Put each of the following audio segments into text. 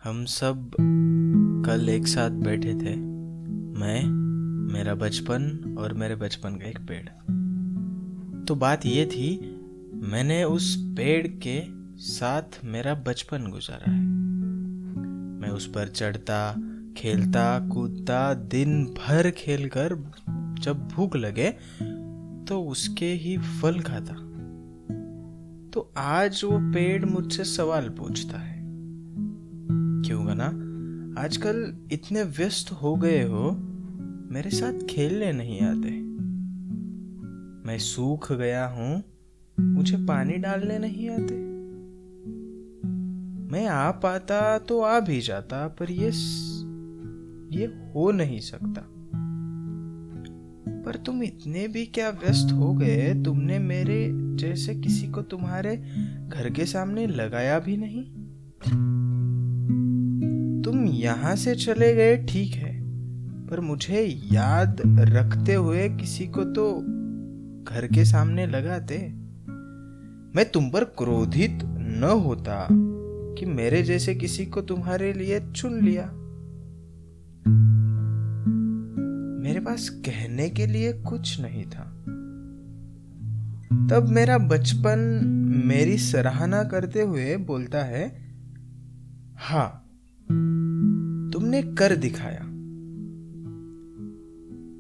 हम सब कल एक साथ बैठे थे, मैं, मेरा बचपन और मेरे बचपन का एक पेड़। तो बात ये थी, मैंने उस पेड़ के साथ मेरा बचपन गुजारा है। मैं उस पर चढ़ता, खेलता, कूदता, दिन भर खेलकर जब भूख लगे तो उसके ही फल खाता। तो आज वो पेड़ मुझसे सवाल पूछता है, क्यों गना आजकल इतने व्यस्त हो गए हो, मेरे साथ खेलने नहीं आते। मैं सूख गया हूं, मुझे पानी डालने नहीं आते। मैं आ पाता तो आ भी जाता, पर ये हो नहीं सकता। पर तुम इतने भी क्या व्यस्त हो गए, तुमने मेरे जैसे किसी को तुम्हारे घर के सामने लगाया भी नहीं। तुम यहां से चले गए ठीक है, पर मुझे याद रखते हुए किसी को तो घर के सामने लगाते। मैं तुम पर क्रोधित न होता कि मेरे जैसे किसी को तुम्हारे लिए चुन लिया। मेरे पास कहने के लिए कुछ नहीं था। तब मेरा बचपन मेरी सराहना करते हुए बोलता है, हाँ, तुमने कर दिखाया।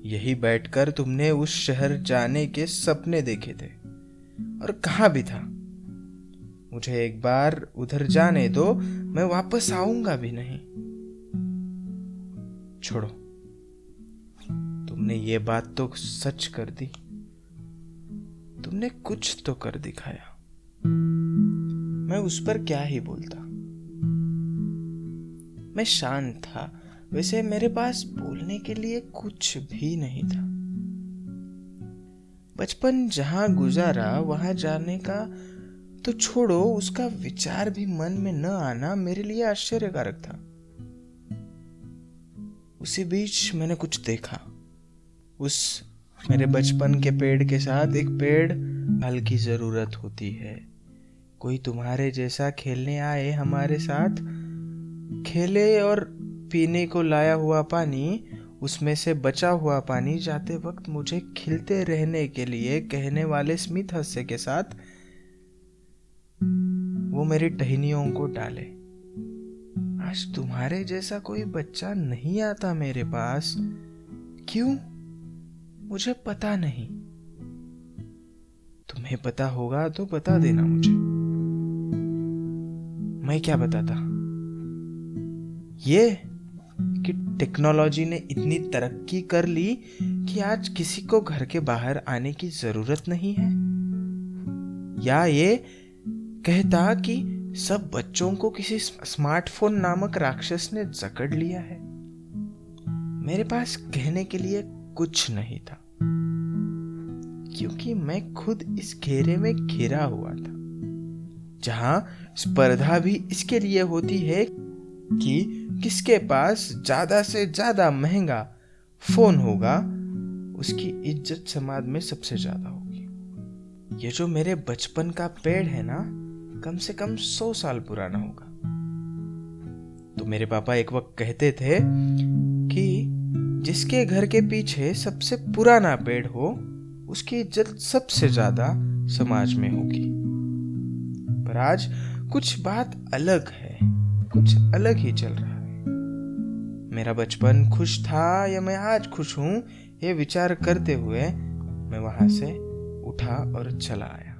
यही बैठकर तुमने उस शहर जाने के सपने देखे थे, और कहा भी था, मुझे एक बार उधर जाने दो, मैं वापस आऊंगा भी नहीं। छोड़ो, तुमने ये बात तो सच कर दी। तुमने कुछ तो कर दिखाया। मैं उस पर क्या ही बोलता। मैं शांत था, वैसे मेरे पास बोलने के लिए कुछ भी नहीं था। बचपन जहां गुजारा वहां जाने का तो छोड़ो, उसका विचार भी मन में न आना मेरे लिए आश्चर्यकारक था। उसी बीच मैंने कुछ देखा। उस मेरे बचपन के पेड़ के साथ एक पेड़ फल की जरूरत होती है। कोई तुम्हारे जैसा खेलने आए, हमारे साथ खेले, और पीने को लाया हुआ पानी, उसमें से बचा हुआ पानी जाते वक्त मुझे खिलते रहने के लिए कहने वाले स्मित हास्य के साथ वो मेरी टहनियों को डाले। आज तुम्हारे जैसा कोई बच्चा नहीं आता मेरे पास। क्यों? मुझे पता नहीं। तुम्हें पता होगा तो बता देना मुझे। मैं क्या बताता? ये कि टेक्नोलॉजी ने इतनी तरक्की कर ली कि आज किसी को घर के बाहर आने की जरूरत नहीं है। या ये कहता कि सब बच्चों को किसी स्मार्टफोन नामक राक्षस ने जकड़ लिया है। मेरे पास कहने के लिए कुछ नहीं था, क्योंकि मैं खुद इस घेरे में घिरा हुआ था, जहां स्पर्धा भी इसके लिए होती है कि किसके पास ज्यादा से ज्यादा महंगा फोन होगा, उसकी इज्जत समाज में सबसे ज्यादा होगी। ये जो मेरे बचपन का पेड़ है ना, कम से कम 100 साल पुराना होगा। तो मेरे पापा एक वक्त कहते थे कि जिसके घर के पीछे सबसे पुराना पेड़ हो, उसकी इज्जत सबसे ज्यादा समाज में होगी। पर आज कुछ बात अलग है, कुछ अलग ही चल रहा है। मेरा बचपन खुश था या मैं आज खुश हूं, ये विचार करते हुए मैं वहां से उठा और चला आया।